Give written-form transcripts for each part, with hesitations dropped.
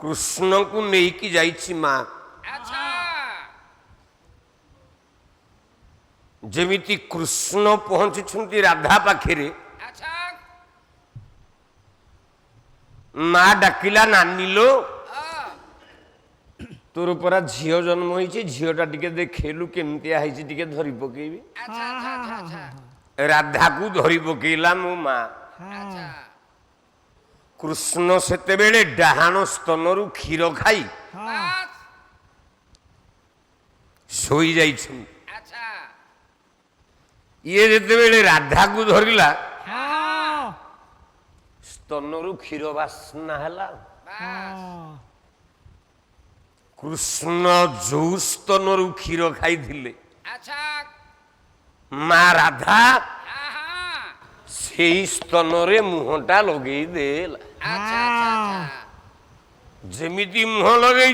कृष्ण को लेकी जाइछि माँ जेमिति कृष्ण पहुंची राधा पाखे माँ डाकिला नानी लो तोर परा झील जन्म होइछि झीलटा टिके देखेलु केमतिया हैछि टिके धरि पकेबी राधा को धरि पकेला मो माँ कृष्ण सेते बेले डाहाण स्तनरु क्षीर खाई सोई जाइछन ये जेते बेले राधा को धरिला स्तनरु क्षीर बासना हला कृष्ण जो स्तनरु क्षीर खाई थिले माँ राधा से स्तनरे मुहटा लगे देला जेमिति मुह लगे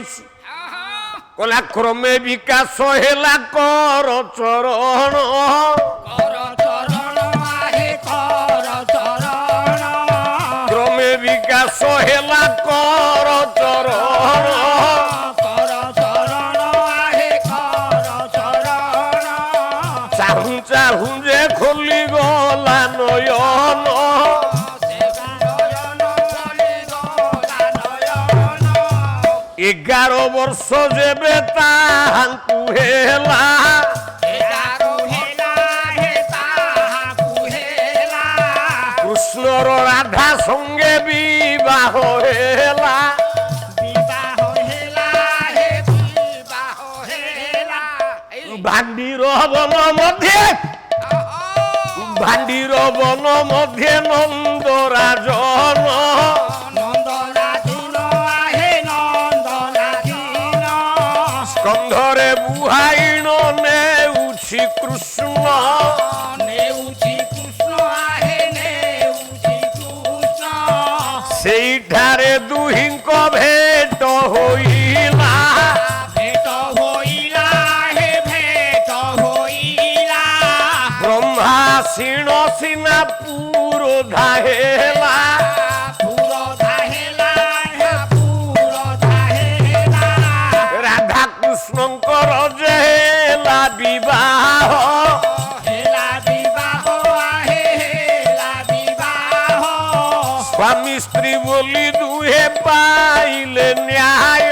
कला क्रमे विकास हेला कर चरण क्रमे विकास हेला कर चरण चाहू चाहू जे खोली गला नयन 11 वर्ष जेबे ताहांकु हेला कृष्णर राधा संगे विवाह हेला भांडीर वन मध्य नंदराजन स्कंधरे बुहाईण नेउछि कृष्ण सेठारे दुहिंक भेट होइला ब्रह्मासीन सिना पुरोधा हेला राधा कृष्णंकर जेला विवाह स्वामी स्त्री बोली दुहे पाइले न्याय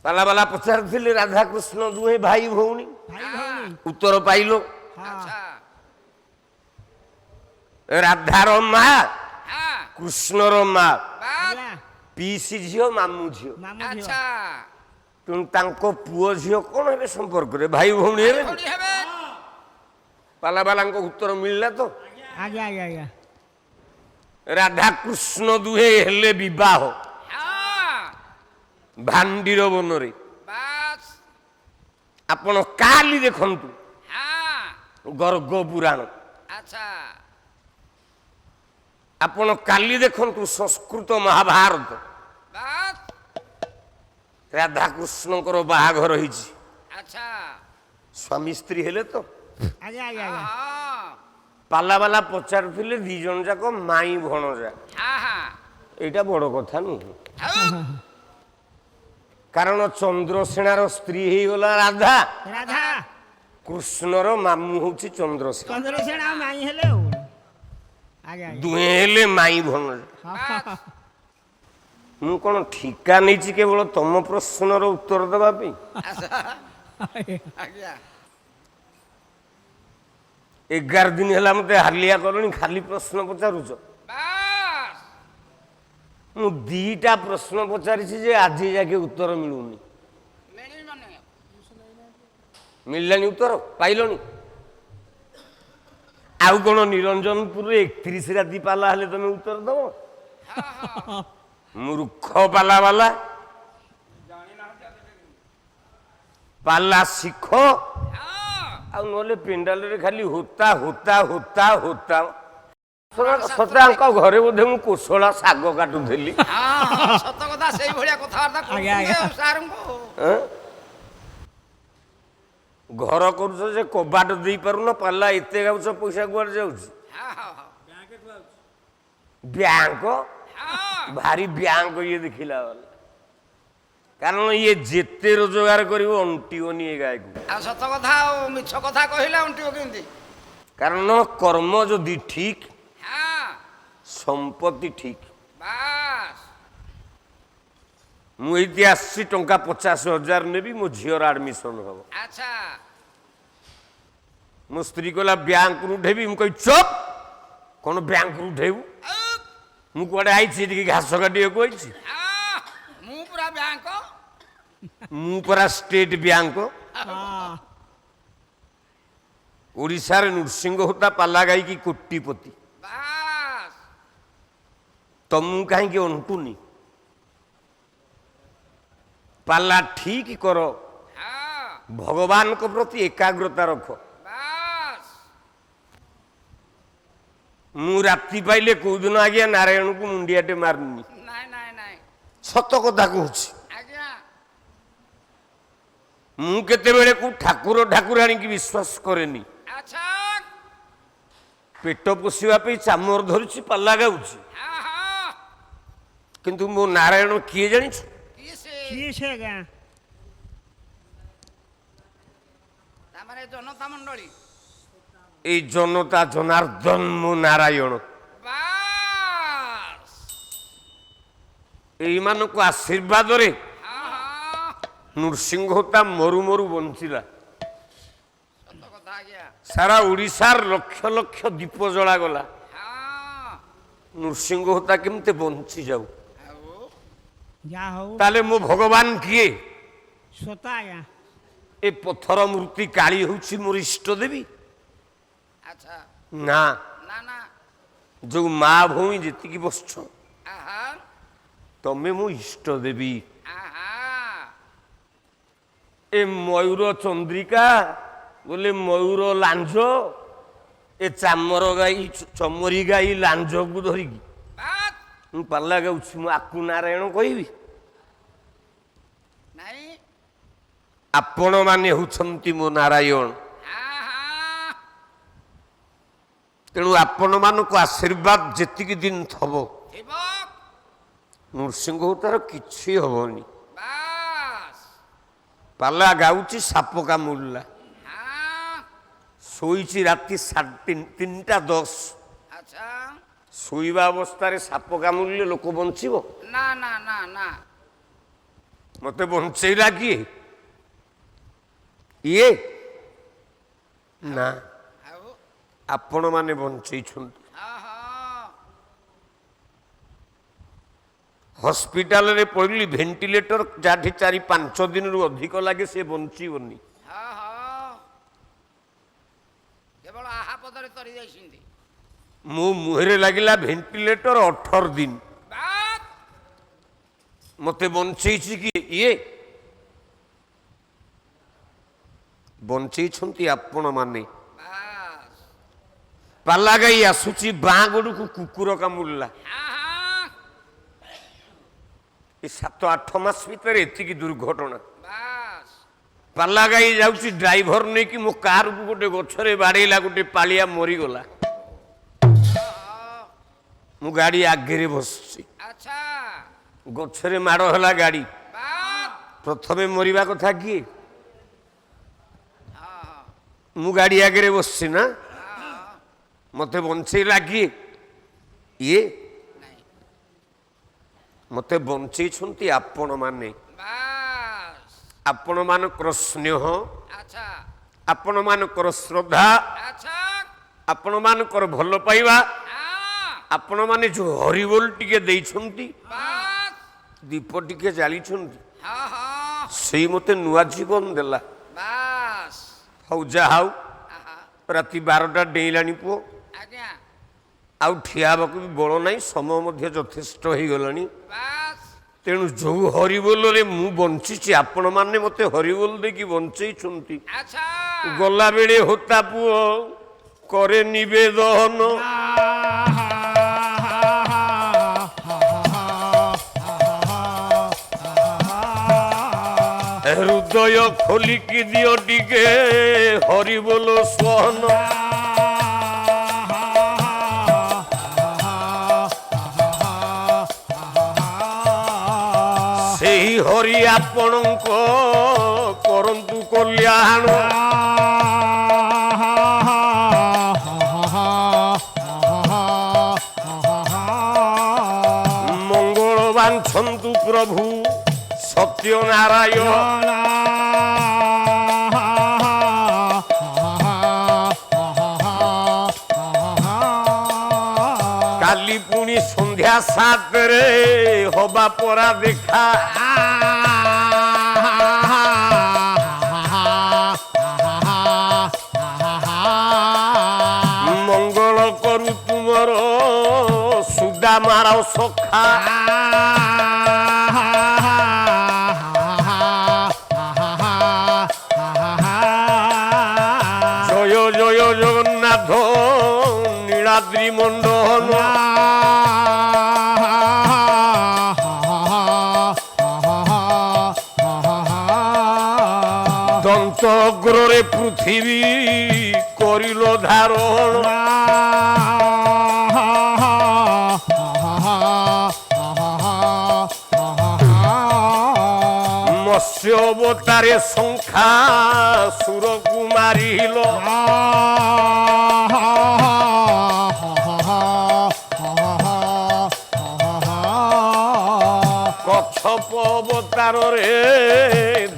पाला बाला पचार राधा कृष्ण दुहे भाई भौणी उत्तर पाइल राधार माँ कृष्णर माँ पीसी झील मामू झील तांको पुओ झील कौन है संपर्क रे भाई भौणी है पाला बाला उत्तर मिलला तो राधा कृष्ण दुहे हेले विवाह भांडीर वन रे आपण काली देखंतु गर्ग पुराण आपण काली देखंतु संस्कृत महाभारत राधा कृष्णकर बाहाघर होइछि स्वामी स्त्री हेले तो पाला बाला पचारुथिले दी जन जाक माई भणजा एटा बड़ कथा नुह कारण चंद्रसेनार स्त्री ही गला राधा कृष्णर मामू हूँ चंद्रसेना दुहे हेले माई भणजा मु कौन ठिका नहीं केवल तुम प्रश्नर उत्तर देवाई 11 दिन है मत हालिया कलनी खाली प्रश्न पचारुच मु 2टा प्रश्न पचारि जे आज जाके उत्तर मिलूनी मिललानी उत्तर पाइलनी आउ कौन निरंजनपुर 31 राति पाला हेले तुम उत्तर दब मूर्ख पाला वाला पाला शिख आले पेंडाल रे खाली होता होता होता होता सता घरे बोधे मु कोशला शाग काटुली ଘର କରୁଛ ଯେ କବାଟ ଦେଇପାରୁନ, ପାଲା ଏତେ ଗାଉଛ, ପଇସା କୁଆଡେ ଯାଉଛି? ବ୍ୟାଙ୍କ ଭାରି ବ୍ୟାଙ୍କ ଇଏ ଦେଖିଲା ବାଲା, କାରଣ ଇଏ ଯେତେ ରୋଜଗାର କରିବ ଅଣ୍ଟିବନି ଏ ଗାଈକୁ। ଆଉ ସତ କଥା ଆଉ ମିଛ କଥା କହିଲେ ଅଣ୍ଟିବ କେମିତି? କାରଣ କର୍ମ ଯଦି ଠିକ, ସମ୍ପତ୍ତି ଠିକ। ବାସ୍ ମୁଁ ଏଇଠି ଆସିଛି, ଟଙ୍କା 50,000 ନେବି, ମୋ ଝିଅର ଆଡମିସନ ହବ। ଆଚ୍ଛା ମୋ ସ୍ତ୍ରୀ କହିଲା ବ୍ୟାଙ୍କରୁ ଉଠେଇବି, ମୁଁ କହି ଚୁପ୍, କଣ ବ୍ୟାଙ୍କରୁ ଉଠେଇବୁ? ମୁଁ କୁଆଡେ ଆଇଛି ଏଠିକି ଘାସ କାଟିବାକୁ ଆଇଛି? ମୁଁ ପୁରା ବ୍ୟାଙ୍କ, ମୁଁ ପରା ଷ୍ଟେଟ ବ୍ୟାଙ୍କ। ଓଡ଼ିଶାରେ ନୃସିଂହ ହୋତା ପାଲା ଗାଇକି କୋଟିପତି, ବାସ୍ ତମକୁ କାହିଁକି ଅଣ୍ଟୁନି? ପାଲା ଠିକ କର, ଭଗବାନଙ୍କ ପ୍ରତି ଏକାଗ୍ରତା ରଖ। ବାସ୍ ମୁଁ ରାତି ପାଇଲେ କୋଉଦିନ ଆଜ୍ଞା ନାରାୟଣକୁ ମୁଣ୍ଡିଆଟେ ମାରୁନି, ନାଇଁ ନାଇଁ ନାଇଁ ସତ କଥା କହୁଛି। ଆଜ୍ଞା ମୁଁ କେତେବେଳେ କୋଉ ଠାକୁର ଠାକୁରାଣୀକି ବିଶ୍ୱାସ କରେନି। ଆଚ୍ଛା ପେଟ ପୋଷିବା ପାଇଁ ଚାମର ଧରୁଛି, ପାଲା ଗାଉଛି, କିନ୍ତୁ ମୋ ନାରାୟଣ କିଏ ଜାଣିଛୁ? କିଏ ସେ ଆଜ୍ଞା? ତାମାନେ ଜନତା ମଣ୍ଡଳୀ, ଏଇ ଜନତା ଜନାର୍ଦ୍ଦନ ମୋ ନାରାୟଣ। ବାସ୍ ଏଇମାନଙ୍କ ଆଶୀର୍ବାଦରେ ନୃସିଂହ ହୋତା ମରୁ ମରୁ ବଞ୍ଚିଲା। ସତ କଥା ଆଜ୍ଞା। ସାରା ଓଡ଼ିଶାର ଲକ୍ଷ ଲକ୍ଷ ଦୀପ ଜଳାଗଲା, ନୃସିଂହ ହୋତା କେମିତି ବଞ୍ଚି ଯାଉ। ଯାହା ହଉ ତାହେଲେ ମୋ ଭଗବାନ କିଏ? ସତ ଆଜ୍ଞା। ଏ ପଥର ମୂର୍ତ୍ତି କାଳି ହେଉଛି ମୋର ଇଷ୍ଟ ଦେବୀ? ଆଚ୍ଛା ନା, ନା ନା ଯୋଉ ମା ଭଉଣୀ ଯେତିକି ବସିଛ, ଆହା ତମେ ମୋ ଇଷ୍ଟ ଦେବୀ। ଆହା ଏ ମୟୂର ଚନ୍ଦ୍ରିକା ବୋଲେ ମୟୂର ଲାଞ୍ଜ, ଏ ଚାମର ଗାଈ ଚମରି ଗାଈ ଲାଞ୍ଜକୁ ଧରିକି ବାସ୍ ମୁଁ ପାଲା ଗାଉଛି, ମୁଁ ଆକୁ ନାରାୟଣ କହିବି? ନାଇଁ ଆପଣମାନେ ହେଉଛନ୍ତି ମୋ ନାରାୟଣ। ଆହା ତେଣୁ ଆପଣମାନଙ୍କ ଆଶୀର୍ବାଦ ଯେତିକି ଦିନ ଥବ, ଥିବ ନୃସିଂହ ହୋତାର କିଛି ହବନି। ବାସ୍ ପାଲା ଗାଉଛି, ସାପ କାମୁଡ଼ିଲା, ହଁ ଶୋଇଛି ରାତି 3:10। ଆଚ୍ଛା ଶୋଇବା ଅବସ୍ଥାରେ ସାପ କାମୁଡ଼ିଲେ ଲୋକ ବଞ୍ଚିବ? ନା ନା ନା ନା ମତେ ବଞ୍ଚେଇଲା କିଏ? ଇଏ ନା, ଆଉ ଆପଣମାନେ ବଞ୍ଚେଇଛନ୍ତି। ହସ୍ପିଟାଲରେ ପଡ଼ିଲି, ଭେଣ୍ଟିଲେଟର ଯାଠି 4-5 ଦିନରୁ ଅଧିକ ଲାଗେ, ସେ ବଞ୍ଚିବନି। କେବଳ ଆହା ପଦରେ ତରି ଯାଇଛନ୍ତି। ମୋ ମୁହଁରେ ଲାଗିଲା ଭେଣ୍ଟିଲେଟର 18 ଦିନ, ବାସ୍ ମତେ ବଞ୍ଚେଇଛି କି ଇଏ? ବଞ୍ଚେଇଛନ୍ତି ଆପଣମାନେ। ବାସ୍ ପାଲା ଗାଇ ଆସୁଛି, ବାଁ ଗୋଡ଼କୁ କୁକୁର କାମୁଡ଼ିଲା। ଏ 7-8 ମାସ ଭିତରେ ଏତିକି ଦୁର୍ଘଟଣା। ବାସ୍ ପାଲା ଗାଇ ଯାଉଛି, ଡ୍ରାଇଭର ନେଇକି ମୋ କାରକୁ ଗୋଟେ ଗଛରେ ବାଡ଼େଇଲା, ଗୋଟେ ପାଳିଆ ମରିଗଲା। ମୁଁ ଗାଡ଼ି ଆଗରେ ବସିଛି, ଆଚ୍ଛା ଗଛରେ ମାଡ଼ ହେଲା ଗାଡ଼ି। ବାସ୍ ପ୍ରଥମେ ମରିବା କଥା କିଏ? ମୁଁ ଗାଡ଼ି ଆଗରେ ବସିଛି ନା, ମତେ ବଞ୍ଚେଇଲା କିଏ? ଇଏ ମତେ ବଞ୍ଚେଇଛନ୍ତି ଆପଣମାନେ। ବାସ୍ ଆପଣମାନଙ୍କର ସ୍ନେହ, ଆଚ୍ଛା ଆପଣମାନଙ୍କର ଶ୍ରଦ୍ଧା, ଆଚ୍ଛା ଆପଣମାନଙ୍କର ଭଲ ପାଇବା, ଆପଣମାନେ ଯୋଉ ହରିବୋଲ ଟିକେ ଦେଇଛନ୍ତି, ବାସ୍ ଦୀପ ଟିକେ ଜାଳିଛନ୍ତି, ହଁ ହଁ ସେଇ ମତେ ନୂଆ ଜୀବନ ଦେଲା। ବାସ୍ ହଉ ଯାହା ହଉ, ଆହା ରାତି 12ଟା ଡେଇଁଲାଣି ପୁଅ, ଆଜ୍ଞା ଆଉ ଠିଆ ହେବାକୁ ବି ବଳ ନାହିଁ, ସମୟ ମଧ୍ୟ ଯଥେଷ୍ଟ ହେଇଗଲାଣି। ବାସ୍ ତେଣୁ ଯୋଉ ହରିବୋଲରେ ମୁଁ ବଞ୍ଚିଛି, ଆପଣମାନେ ମତେ ହରିବୋଲ ଦେଇକି ବଞ୍ଚେଇଛନ୍ତି। ଆଚ୍ଛା ଗଲାବେଳେ ହୋତା ପୁଅ କରେ ନିବେଦନ, ହୃଦୟ ହୃଦୟ ଖୋଲିକି ଦିଅ ଟିକେ ହରି ବୋଲ ସ୍ୱନ ସେହି ହରି ଆପଣଙ୍କ କରନ୍ତୁ କଲ୍ୟାଣ ମଙ୍ଗଳ ବାଞ୍ଛନ୍ତୁ ପ୍ରଭୁ ସତ୍ୟନାରାୟଣ କାଲି ପୁଣି ସନ୍ଧ୍ୟା 7ରେ ହବା ପରା ଦେଖା ମଙ୍ଗଳ କରୁ ତୁମର ସୁଦାମାର ସଖା ଜୟ ଜୟ ଜଗନ୍ନାଥ ନୀଳାଦ୍ରି ମଣ୍ଡନ ଦନ୍ତ ଅଗ୍ରରେ ପୃଥିବୀ କରିଲ ଧାରଣ ମତ୍ସ୍ୟ ଅବତାରେ ଶଙ୍ଖା ସୁରକୁ ମାରିଲ କଚ୍ଛପ ଅବତାରରେ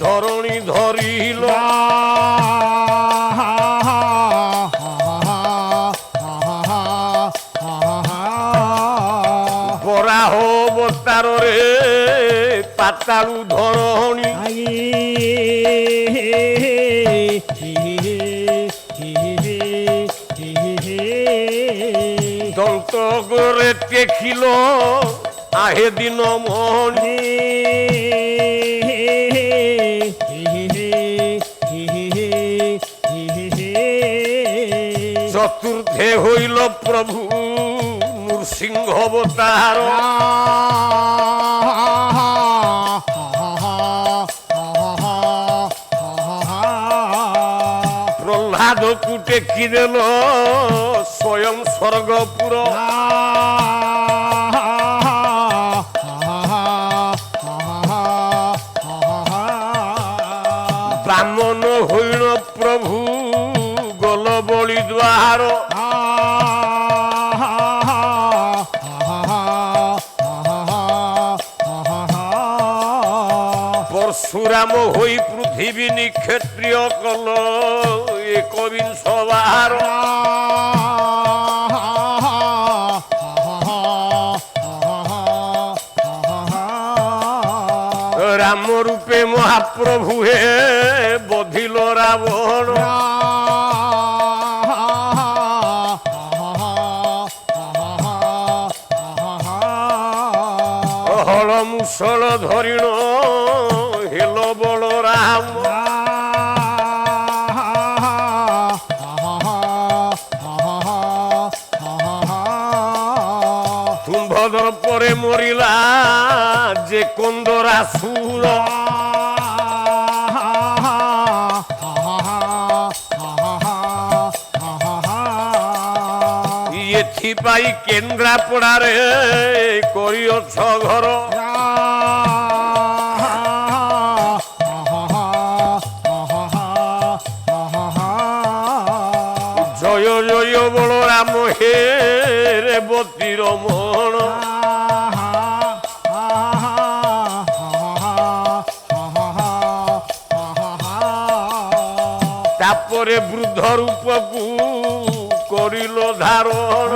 ଧରଣୀ ଧରିଲ ବରାହ ଅବତାରରେ ପାତାଳୁ ଧରଣୀ ଦନ୍ତ ଅଗ୍ରରେ ଦେଖିଲ আহে দিন মণি চতুর্থে হইল প্রভু নৃসিংহ অবতার প্রহ্লাদকু টেকি দেল স্বয়ং স্বর্গপুর ব্রাহ্মণ হইল প্রভু গল বলি দ্বার পরশুরাম হই পৃথিবী নিক্ষেত্রীয় কল একবিংশ বার রাম রূপে মহাপ্রভু হে বধিল রাবণ হল মুসল ধরিণ হেল বল রাম তুম্ভদর পরে মরিলা যে কন্দরা সুর এথিপাই কেন্দ্রাপড়ারে করিଅছ ঘর জয় জয় বলরাম হে রেবতী রমণ তাপরে বৃদ্ধ রূপকু করিল ধারণ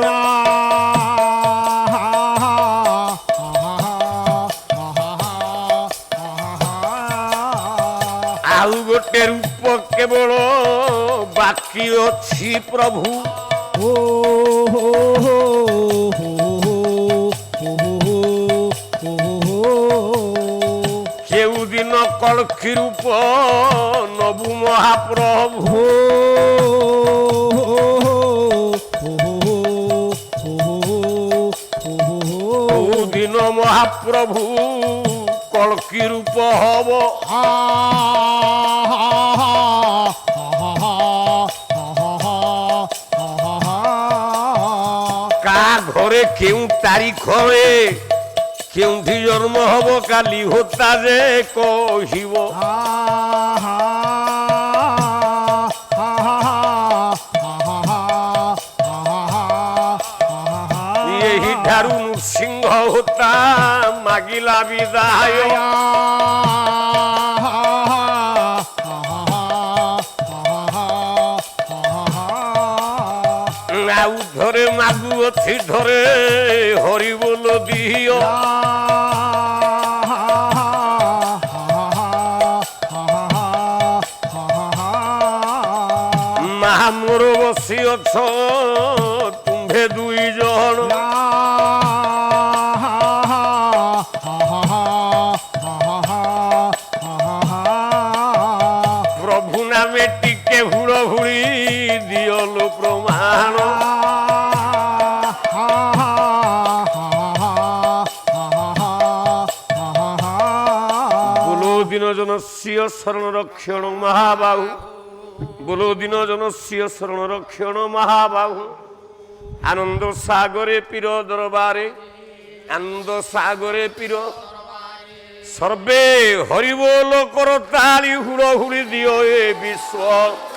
ଆଉ ଗୋଟେ ରୂପ କେବଳ ବାକି ଅଛି ପ୍ରଭୁ କେଉଁଦିନ କଳ୍କି ରୂପ ନବୁ ମହାପ୍ରଭୁ দিন মহাপ্রভু কলকি রূপ হব ଘରେ କେଉଁ ତାରିଖରେ କେଉଁଠି ଜନ୍ମ ହବ କାଲି ହୋତା ଯେ କହିବ। ଏହି ଠାରୁ ନୃସିଂହ ହୋତା ମାଗିଲା ବିଦାୟ। ଆଉ ଧରେ ମାଗୁଅଛି ଧରେ ହରିବୋଲ ଦିଅ। ମା ମୋର ବସି ଅଛ ତୁମ୍ଭେ ଦୁଇ ଜଣ। ପ୍ରଭୁ ନାମେ ଟିକେ ହୁଳ ହୁଳି ଦିଅଲୋ ପ୍ରମାଣ। ବୋଲୋ ଦିନ ଜନସ୍ୟ ଶରଣ ରକ୍ଷଣ ମହାବାହୁ। ବୋଲୋ ଦିନ ଜନସ୍ୟ ଶରଣ ରକ୍ଷଣ ମହାବାହୁ। ଆନନ୍ଦ ସାଗରେ ପୀର ଦରବାରେ ଆନନ୍ଦ ସାଗରେ ପୀର ସର୍ବେ ହରିବୋଲ କର ତାଳି ହୁଳ ହୁଳି ଦିଅ ଏ ବିଶ୍ୱ।